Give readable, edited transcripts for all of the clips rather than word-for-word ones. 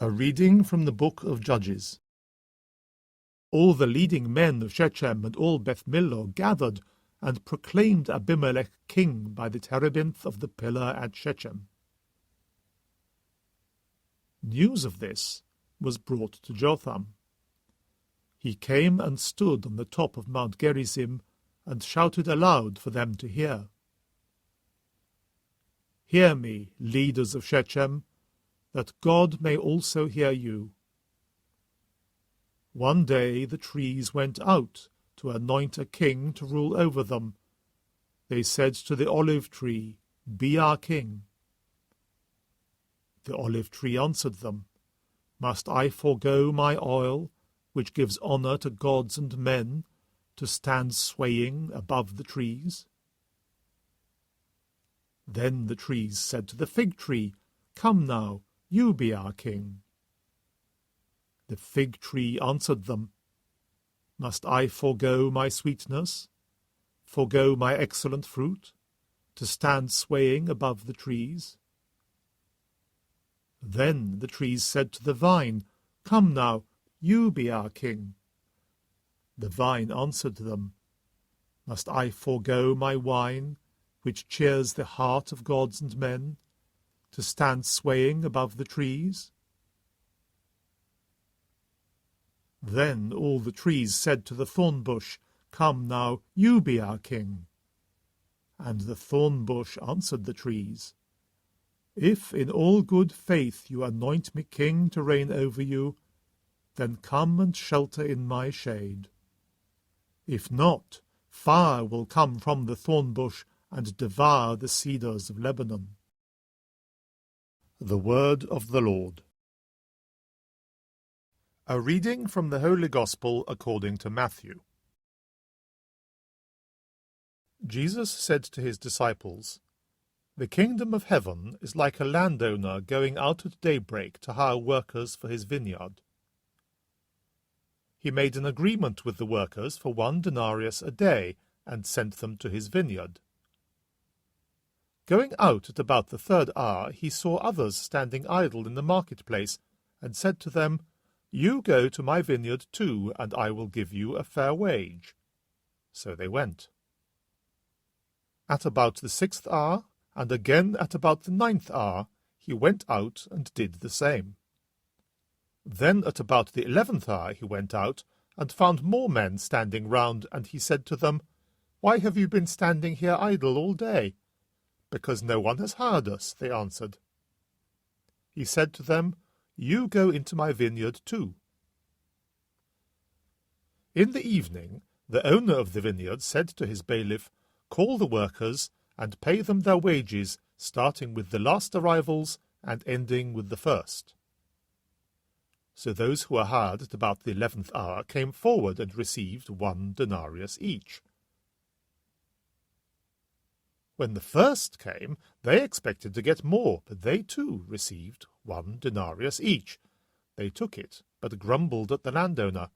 A reading from the book of Judges. All the leading men of Shechem and all Beth Millo gathered and proclaimed Abimelech king by the terebinth of the pillar at Shechem. News of this was brought to Jotham. He came and stood on the top of Mount Gerizim and shouted aloud for them to hear. Hear me, leaders of Shechem, that God may also hear you. One day the trees went out to anoint a king to rule over them. They said to the olive tree, Be our king. The olive tree answered them, Must I forego my oil, which gives honour to gods and men, to stand swaying above the trees? Then the trees said to the fig tree, Come now, you be our king. The fig tree answered them, Must I forego my sweetness, forego my excellent fruit, to stand swaying above the trees? Then the trees said to the vine, Come now, you be our king. The vine answered them, Must I forego my wine, which cheers the heart of gods and men, to stand swaying above the trees? Then all the trees said to the thorn bush, Come now, you be our king. And the thorn bush answered the trees, If in all good faith you anoint me king to reign over you, then come and shelter in my shade. If not, fire will come from the thorn bush and devour the cedars of Lebanon. The Word of the Lord. A reading from the Holy Gospel according to Matthew. Jesus said to his disciples, The kingdom of heaven is like a landowner going out at daybreak to hire workers for his vineyard. He made an agreement with the workers for 1 denarius a day and sent them to his vineyard. Going out at about the 3rd hour, he saw others standing idle in the marketplace, and said to them, You go to my vineyard too, and I will give you a fair wage. So they went. At about the 6th hour, and again at about the 9th hour, he went out and did the same. Then at about the 11th hour he went out, and found more men standing round, and he said to them, Why have you been standing here idle all day? Because no one has hired us, they answered. He said to them, You go into my vineyard too. In the evening, the owner of the vineyard said to his bailiff, Call the workers, and pay them their wages, starting with the last arrivals and ending with the first. So those who were hired at about the 11th hour came forward and received 1 denarius each. When the first came, they expected to get more, but they too received 1 denarius each. They took it, but grumbled at the landowner.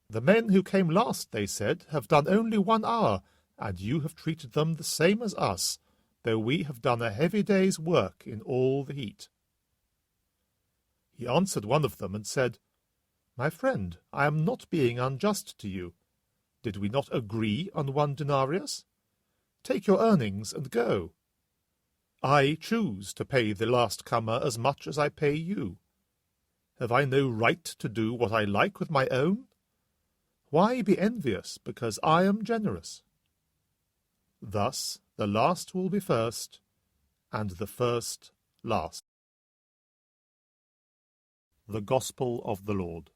The men who came last, they said, have done only 1 hour, and you have treated them the same as us, though we have done a heavy day's work in all the heat. He answered one of them and said, My friend, I am not being unjust to you. Did we not agree on 1 denarius? Take your earnings and go. I choose to pay the last comer as much as I pay you. Have I no right to do what I like with my own? Why be envious because I am generous? Thus the last will be first, and the first last. The Gospel of the Lord.